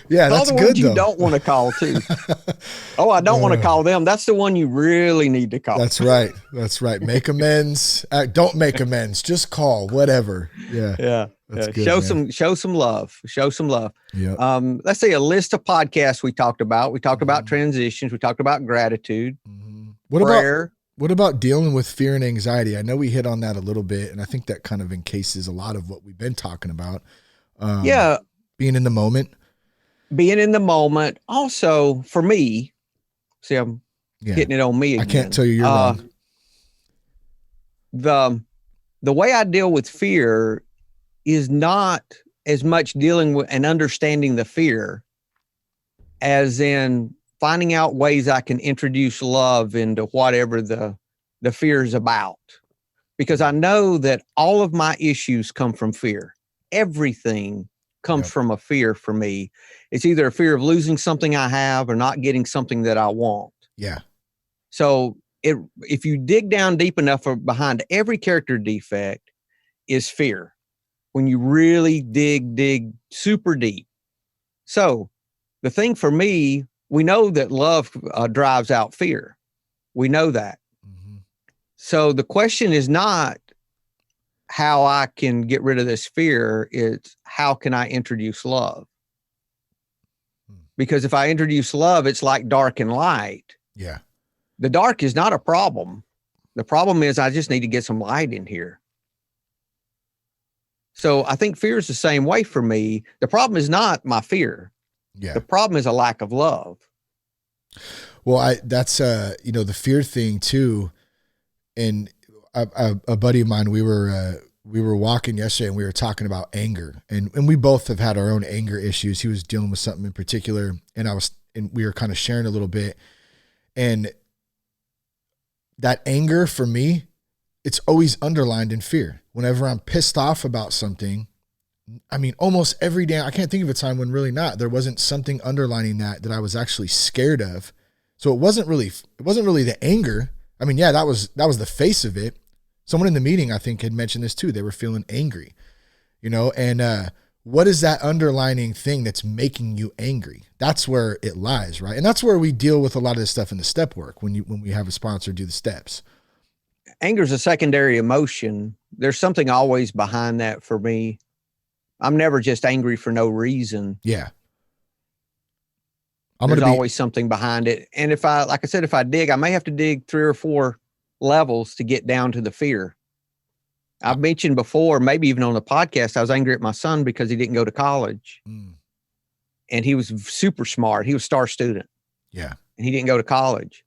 Yeah, call that's the good ones though. You don't want to call too. Oh, I don't want to call them. That's the one you really need to call. That's right. Make amends. Don't make amends. Just call. Whatever. Yeah. Yeah. That's good, show some love. Show some love. Yeah. Let's say a list of podcasts we talked about. We talked about transitions. We talked about gratitude. Mm-hmm. Prayer. What about dealing with fear and anxiety? I know we hit on that a little bit, and I think that kind of encases a lot of what we've been talking about. Being in the moment. Being in the moment. Also, for me, see, I'm hitting it on me again. I can't tell you you're wrong. The way I deal with fear is not as much dealing with and understanding the fear as in finding out ways I can introduce love into whatever the fear is about. Because I know that all of my issues come from fear. Everything comes from a fear for me. It's either a fear of losing something I have or not getting something that I want. Yeah. So if you dig down deep enough behind every character defect is fear. When you really dig super deep. So the thing for me, we know that love drives out fear. We know that. Mm-hmm. So the question is not, how I can get rid of this fear is how can I introduce love? Because if I introduce love, it's like dark and light. Yeah. The dark is not a problem. The problem is I just need to get some light in here. So I think fear is the same way for me. The problem is not my fear. Yeah. The problem is a lack of love. Well, that's, the fear thing too. And a buddy of mine, we were walking yesterday and we were talking about anger, and we both have had our own anger issues. He was dealing with something in particular, and we were kind of sharing a little bit. And that anger for me, it's always underlined in fear. Whenever I'm pissed off about something, I mean, almost every day, I can't think of a time when really not, there wasn't something underlining that I was actually scared of. So it wasn't really the anger. I mean, yeah, that was the face of it. Someone in the meeting, I think, had mentioned this too. They were feeling angry, and what is that underlining thing that's making you angry? That's where it lies, right? And that's where we deal with a lot of this stuff in the step work when we have a sponsor do the steps. Anger is a secondary emotion. There's something always behind that for me. I'm never just angry for no reason. Yeah. There's always something behind it. And if I dig, I may have to dig 3 or 4 levels to get down to the fear. I've mentioned before, maybe even on the podcast, I was angry at my son because he didn't go to college. And he was super smart. He was a star student. Yeah. And he didn't go to college.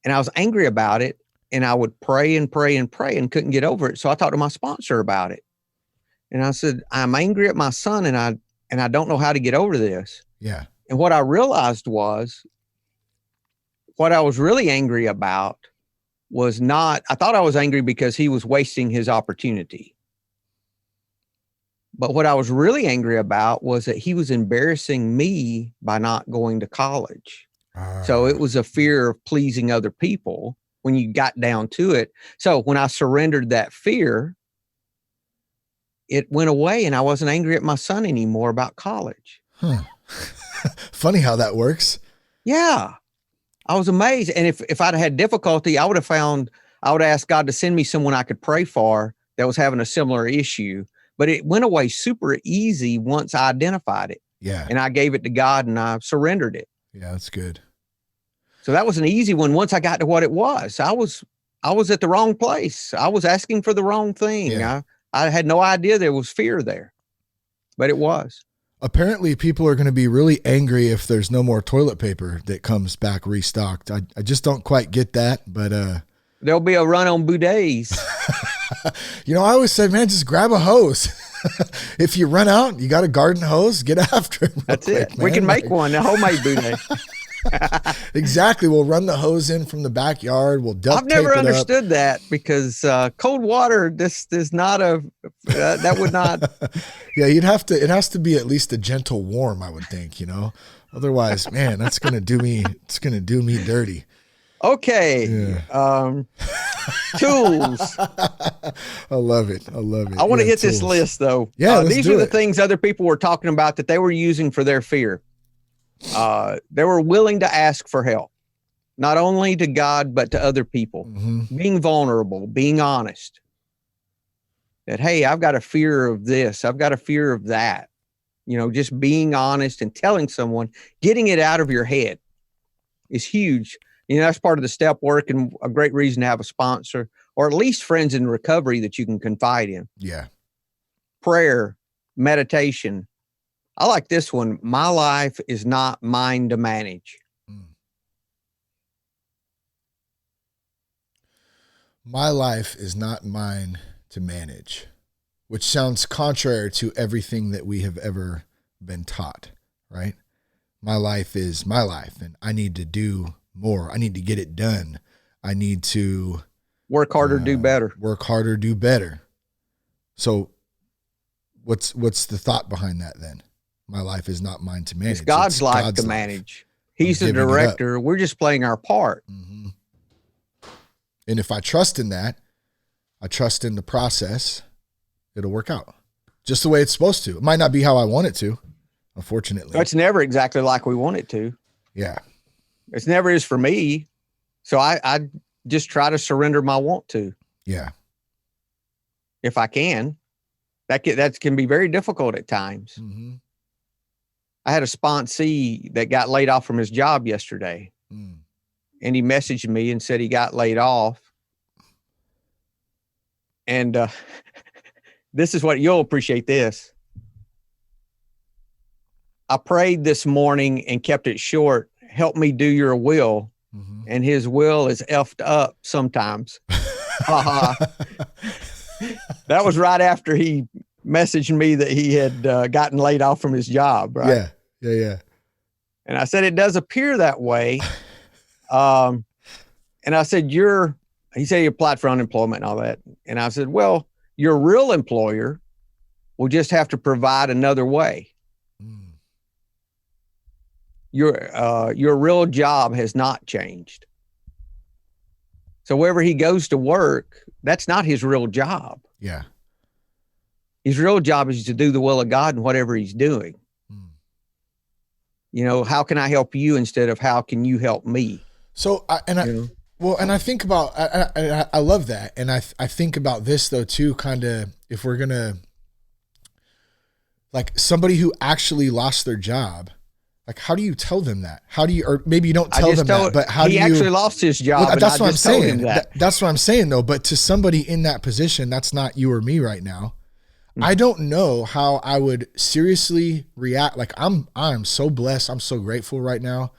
And I was angry about it. And I would pray and pray and pray and couldn't get over it. So I talked to my sponsor about it. And I said, I'm angry at my son and I don't know how to get over this. Yeah. And what I realized was what I was really angry about was not, I thought I was angry because he was wasting his opportunity. But what I was really angry about was that he was embarrassing me by not going to college. So it was a fear of pleasing other people when you got down to it. So when I surrendered that fear, it went away and I wasn't angry at my son anymore about college. Huh. Funny how that works. Yeah. I was amazed. And if I'd had difficulty, I would have asked God to send me someone I could pray for that was having a similar issue. But it went away super easy once I identified it. Yeah. And I gave it to God and I surrendered it. Yeah, that's good. So that was an easy one once I got to what it was. I was at the wrong place. I was asking for the wrong thing. Yeah. I had no idea there was fear there, but it was. Apparently people are going to be really angry if there's no more toilet paper that comes back restocked. I just don't quite get that, but there'll be a run on bidets. I always say, man, just grab a hose. If you run out, you got a garden hose, get after it. That's it. Man. We can make one, a homemade bidet. Exactly. We'll run the hose in from the backyard. We'll duct tape it up. I've never understood that because cold water, this is not that would not. Yeah, it has to be at least a gentle warm, I would think, otherwise, man, it's going to do me dirty. Okay. Yeah. Tools. I love it. I want to hit this list though. Yeah. These are the things other people were talking about that they were using for their fear. They were willing to ask for help, not only to God, but to other people. Mm-hmm. Being vulnerable, being honest. That, hey, I've got a fear of this. I've got a fear of that. Just being honest and telling someone, getting it out of your head is huge. That's part of the step work and a great reason to have a sponsor or at least friends in recovery that you can confide in. Yeah. Prayer, meditation. I like this one. My life is not mine to manage. My life is not mine to manage, which sounds contrary to everything that we have ever been taught, right? My life is my life and I need to do more. I need to get it done. I need to work harder, do better. Work harder, do better. So what's the thought behind that then? My life is not mine to manage. It's God's life to manage. He's the director. We're just playing our part. Mm-hmm. And if I trust in that, I trust in the process, it'll work out just the way it's supposed to. It might not be how I want it to, unfortunately. It's never exactly like we want it to. Yeah. It never is for me. So I just try to surrender my want to. Yeah. if I can. That can be very difficult at times. Mm-hmm. I had a sponsee that got laid off from his job yesterday. And he messaged me and said he got laid off. And this is what you'll appreciate this. I prayed this morning and kept it short. Help me do your will. Mm-hmm. And his will is effed up sometimes. That was right after he messaged me that he had gotten laid off from his job. Right? Yeah. And I said, it does appear that way. And I said, he said he applied for unemployment and all that. And I said, well, your real employer will just have to provide another way. Your real job has not changed. So wherever he goes to work, that's not his real job. Yeah. His real job is to do the will of God in whatever he's doing. How can I help you instead of how can you help me? So, I think about, I love that. And I think about this though, too, kind of, if we're going to, like somebody who actually lost their job, like, how do you tell them that? How do you, or maybe you don't tell them that, but how do you? He actually lost his job. Well, that's what I'm saying. That's what I'm saying though. But to somebody in that position, that's not you or me right now. Mm-hmm. I don't know how I would seriously react. Like I'm so blessed. I'm so grateful right now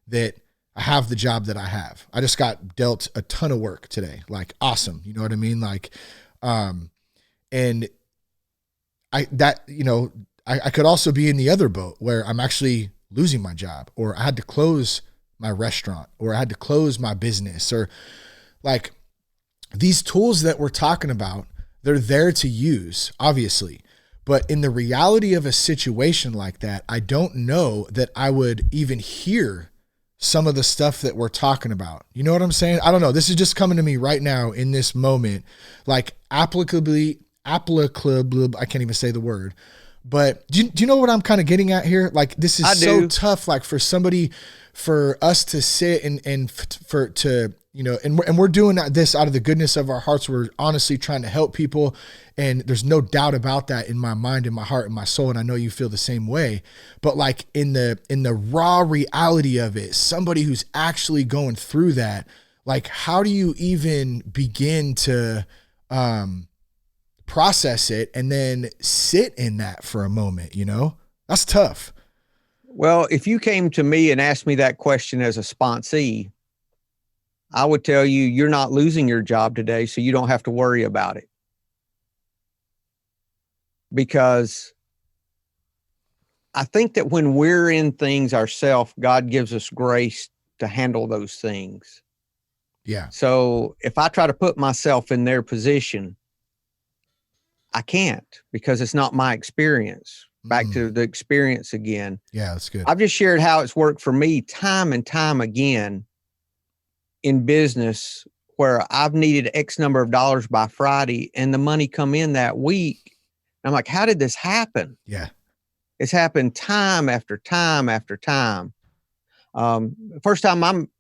that I have the job that I have. I just got dealt a ton of work today. Like, awesome. You know what I mean? Like, and I could also be in the other boat where I'm actually losing my job, or I had to close my restaurant, or I had to close my business, or like these tools that we're talking about, they're there to use, obviously. But in the reality of a situation like that, I don't know that I would even hear some of the stuff that we're talking about. You know what I'm saying? I don't know. This is just coming to me right now in this moment, like applicably, I can't even say the word. But do you know what I'm kind of getting at here? Like, this is so tough, like for us to sit and we're doing this out of the goodness of our hearts. We're honestly trying to help people. And there's no doubt about that in my mind, in my heart, in my soul. And I know you feel the same way, but like in the raw reality of it, somebody who's actually going through that, like, how do you even begin to, process it and then sit in that for a moment? That's tough. Well, if you came to me and asked me that question as a sponsee, I would tell you, you're not losing your job today, so you don't have to worry about it. Because I think that when we're in things ourselves, God gives us grace to handle those things. Yeah. So if I try to put myself in their position, I can't, because it's not my experience. Back to the experience again. Yeah, that's good. I've just shared how it's worked for me time and time again in business, where I've needed X number of dollars by Friday and the money come in that week. And I'm like, how did this happen? Yeah. It's happened time after time after time. The first time I'm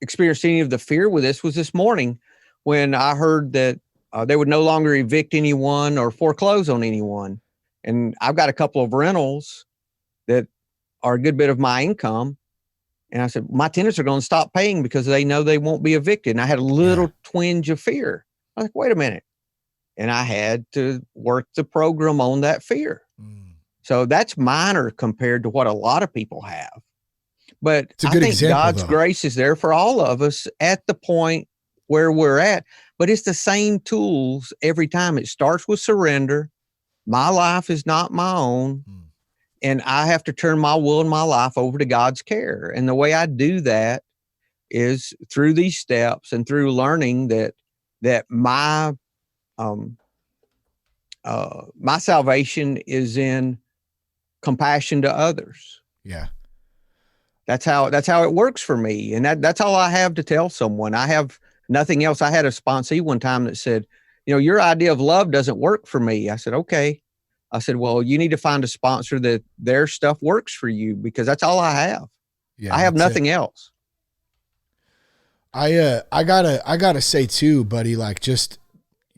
experienced any of the fear with this was this morning, when I heard that they would no longer evict anyone or foreclose on anyone. And I've got a couple of rentals that are a good bit of my income. And I said, my tenants are going to stop paying because they know they won't be evicted. And I had a little twinge of fear. I was like, wait a minute. And I had to work the program on that fear. So that's minor compared to what a lot of people have. But I think example, God's grace is there for all of us at the point where we're at. But it's the same tools every time. It starts with surrender. My life is not my own. And I have to turn my will and my life over to God's care. And the way I do that is through these steps and through learning that my salvation is in compassion to others. Yeah. That's how it works for me. And that's all I have to tell someone. I have nothing else. I had a sponsee one time that said, your idea of love doesn't work for me. I said, okay. I said, well, you need to find a sponsor that their stuff works for you, because that's all I have. Yeah, I have nothing else. I gotta say too, buddy, like, just,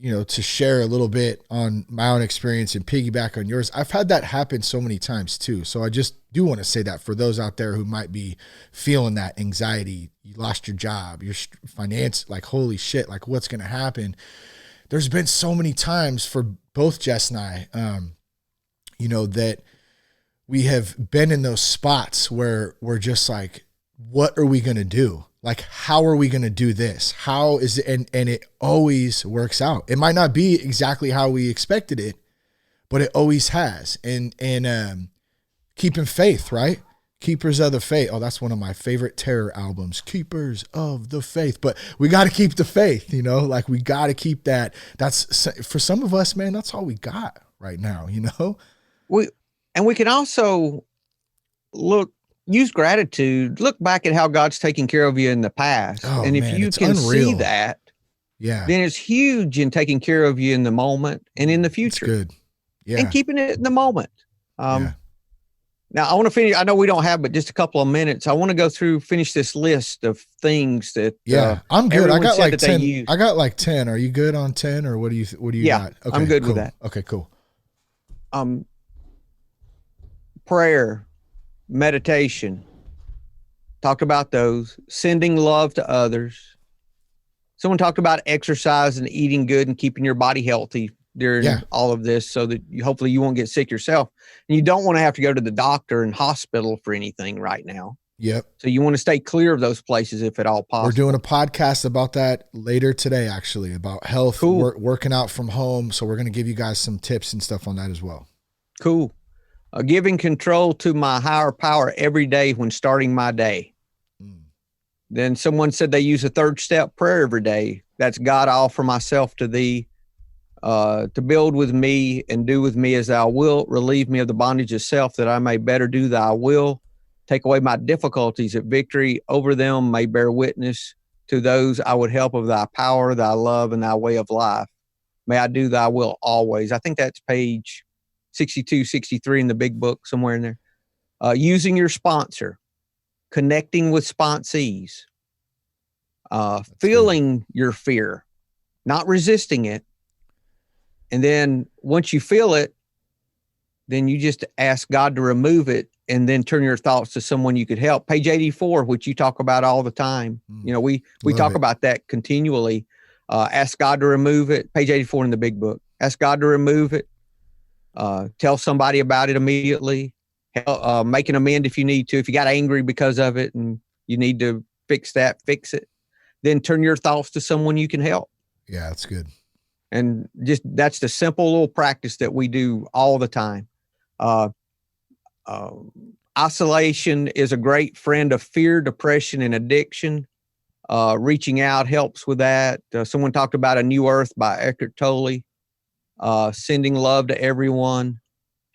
to share a little bit on my own experience and piggyback on yours. I've had that happen so many times too. So I just do want to say that for those out there who might be feeling that anxiety, you lost your job, your finance, like, holy shit, like what's going to happen? There's been so many times for both Jess and I, that we have been in those spots where we're just like, what are we going to do? Like, how are we going to do this? How is it? And it always works out. It might not be exactly how we expected it, but it always has. And keeping faith, right? Keepers of the Faith. Oh, that's one of my favorite Terror albums, Keepers of the Faith. But we got to keep the faith, like we got to keep that. That's, for some of us, man, that's all we got right now, We can also use gratitude, look back at how God's taken care of you in the past. And if you can see that, then it's huge in taking care of you in the moment and in the future. It's good. Yeah. And keeping it in the moment. Now I want to finish. I know we don't have but just a couple of minutes. I want to finish this list of things that I'm good. I got like 10. I got like 10. Are you good on 10 or what do you got? Okay, I'm good with that. Okay, cool. Prayer, meditation, talked about those, sending love to others. Someone talked about exercise and eating good and keeping your body healthy during all of this so that hopefully you won't get sick yourself. And you don't want to have to go to the doctor and hospital for anything right now. Yep. So you want to stay clear of those places if at all possible. We're doing a podcast about that later today, actually, about health, working out from home. So we're going to give you guys some tips and stuff on that as well. Cool. Giving control to my higher power every day when starting my day. Then someone said they use a third step prayer every day. That's God, I offer myself to thee, to build with me and do with me as thou wilt. Relieve me of the bondage of self that I may better do thy will. Take away my difficulties at victory over them may bear witness to those I would help of thy power, thy love, and thy way of life. May I do thy will always. I think that's page 62, 63 in the big book, somewhere in there. Using your sponsor, connecting with sponsees, feeling your fear, not resisting it. And then once you feel it, then you just ask God to remove it and then turn your thoughts to someone you could help. Page 84, which you talk about all the time. We talk about that continually. Ask God to remove it. Page 84 in the big book. Ask God to remove it. Tell somebody about it immediately. Make an amend if you need to. If you got angry because of it and you need to fix it. Then turn your thoughts to someone you can help. Yeah, that's good. And just that's the simple little practice that we do all the time. Isolation is a great friend of fear, depression, and addiction. Reaching out helps with that. Someone talked about A New Earth by Eckhart Tolle. Sending love to everyone,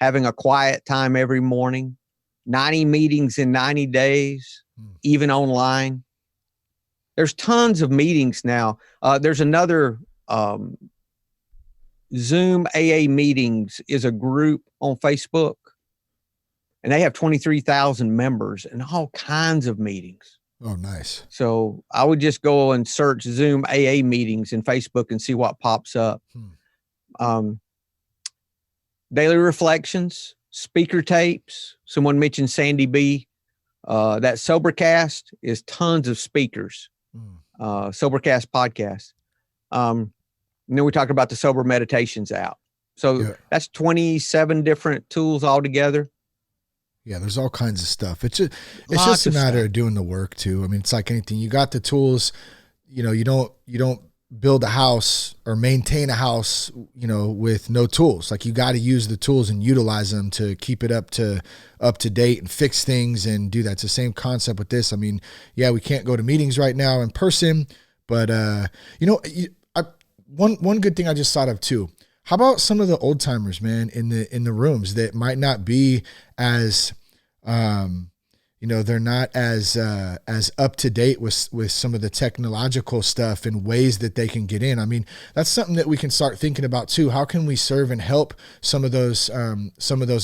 having a quiet time every morning, 90 meetings in 90 days, even online. There's tons of meetings now. There's another Zoom AA meetings is a group on Facebook, and they have 23,000 members and all kinds of meetings. Oh, nice. So I would just go and search Zoom AA meetings in Facebook and see what pops up. Daily reflections, speaker tapes. Someone mentioned Sandy B. That Sobercast is tons of speakers. Sobercast podcast. And then we talked about the Sober Meditations app. So that's 27 different tools altogether. Yeah, there's all kinds of stuff. It's just a matter of doing the work too. I mean, it's like anything. You got the tools. You don't build a house or maintain a house, with no tools. Like, you got to use the tools and utilize them to keep it up to date and fix things and do that. It's the same concept with this. I mean, yeah, we can't go to meetings right now in person, but one good thing I just thought of too. How about some of the old timers, man, in the rooms that might not be as, they're not as up to date with some of the technological stuff and ways that they can get in. I mean, that's something that we can start thinking about too. How can we serve and help some of those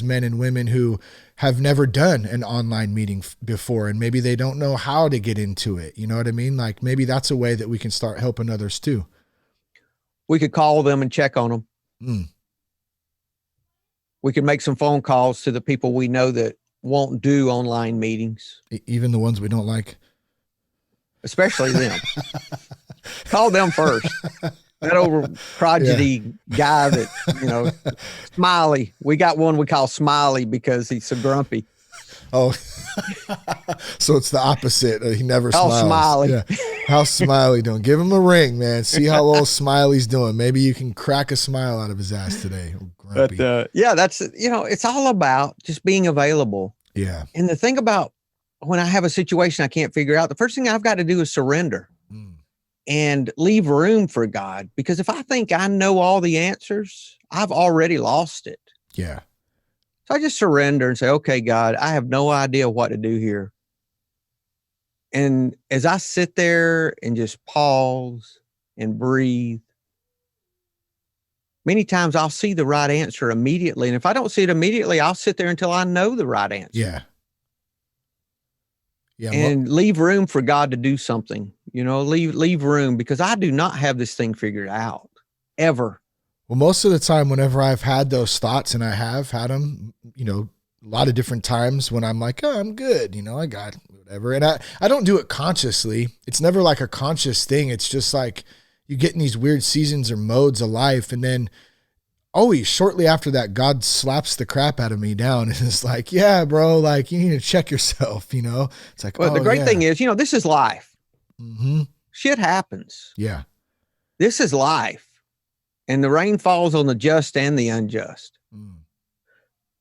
men and women who have never done an online meeting before, and maybe they don't know how to get into it. You know what I mean? Like, maybe that's a way that we can start helping others too. We could call them and check on them. Mm. We could make some phone calls to the people we know that won't do online meetings. Even the ones we don't like? Especially them. Call them first. That old prodigy guy that, Smiley. We got one we call Smiley because he's so grumpy. Oh, so it's the opposite. He never smiles. How Smiley. Yeah. How's Smiley doing? Give him a ring, man. See how old Smiley's doing. Maybe you can crack a smile out of his ass today. Grumpy. But that's, it's all about just being available. Yeah. And the thing about when I have a situation I can't figure out, the first thing I've got to do is surrender. And leave room for God. Because if I think I know all the answers, I've already lost it. Yeah. So I just surrender and say, okay, God, I have no idea what to do here. And as I sit there and just pause and breathe, many times I'll see the right answer immediately. And if I don't see it immediately, I'll sit there until I know the right answer. Yeah. Yeah. And leave room for God to do something. Leave room, because I do not have this thing figured out ever. Well, most of the time, whenever I've had those thoughts, and I have had them, a lot of different times when I'm like, oh, I'm good. I got whatever. And I don't do it consciously. It's never like a conscious thing. It's just like you get in these weird seasons or modes of life. And then always shortly after that, God slaps the crap out of me down. And it's like, yeah, bro, like you need to check yourself, It's like, well, the great thing is, this is life. Mm-hmm. Shit happens. Yeah. This is life. And the rain falls on the just and the unjust.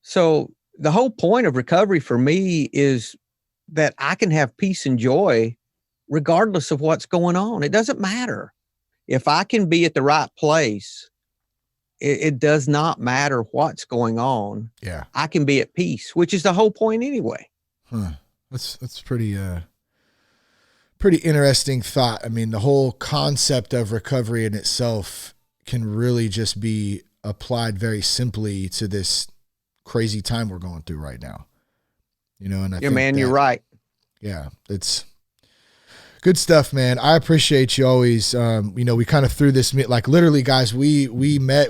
So the whole point of recovery for me is that I can have peace and joy regardless of what's going on. It doesn't matter. If I can be at the right place, it does not matter what's going on. Yeah. I can be at peace, which is the whole point anyway. Huh. That's pretty interesting thought. I mean, the whole concept of recovery in itself can really just be applied very simply to this crazy time we're going through right now. And I think you're right. Yeah, it's good stuff, man. I appreciate you always. We kind of threw this, like literally, guys, we met,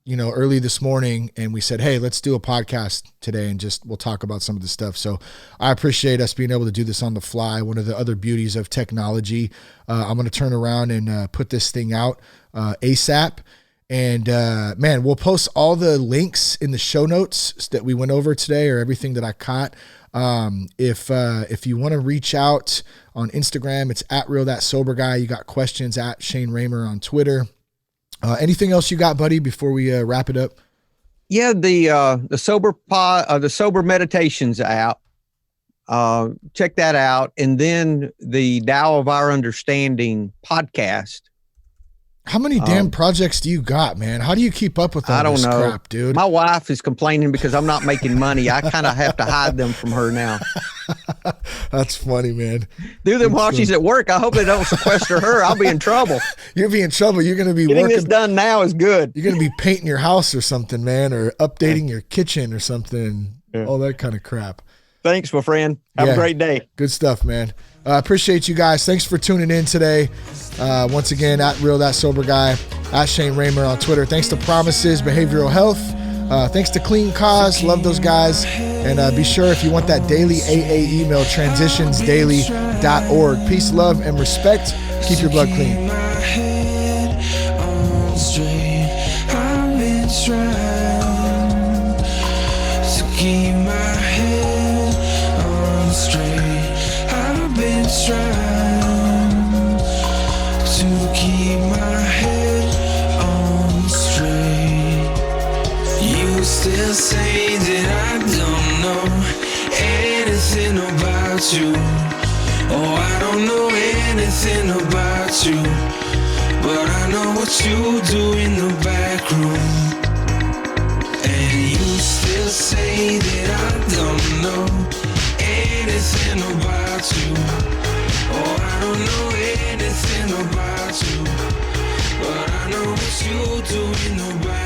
early this morning and we said, hey, let's do a podcast today and we'll talk about some of the stuff. So I appreciate us being able to do this on the fly. One of the other beauties of technology. I'm going to turn around and put this thing out ASAP. And man, we'll post all the links in the show notes that we went over today, or everything that I caught. If you want to reach out on Instagram, it's @RealThatSoberGuy. You got questions @ShaneRaymer on Twitter. Anything else you got, buddy, before we wrap it up? Yeah, the sober meditations out. Check that out. And then the Tao of Our Understanding podcast. How many damn projects do you got, man? How do you keep up with all this crap, dude? My wife is complaining because I'm not making money. I kind of have to hide them from her now. That's funny, man. Do them while she's at work. I hope they don't sequester her. I'll be in trouble. You'll be in trouble. You're going to be getting this done now is good. You're going to be painting your house or something, man, or updating your kitchen or something. Yeah. All that kind of crap. Thanks, my friend. Have a great day. Good stuff, man. Appreciate you guys. Thanks for tuning in today. Once again, @RealThatSoberGuy, @Shane Raymer on Twitter. Thanks to Promises Behavioral Health. Thanks to Clean Cause. Love those guys. And be sure, if you want that daily AA email, transitionsdaily.org. Peace, love, and respect. Keep your blood clean. Trying to keep my head on straight. You still say that I don't know anything about you. Oh, I don't know anything about you, but I know what you do in the back room. And you still say that I don't know anything about you. Oh, I don't know anything about you, but I know what you do in the back.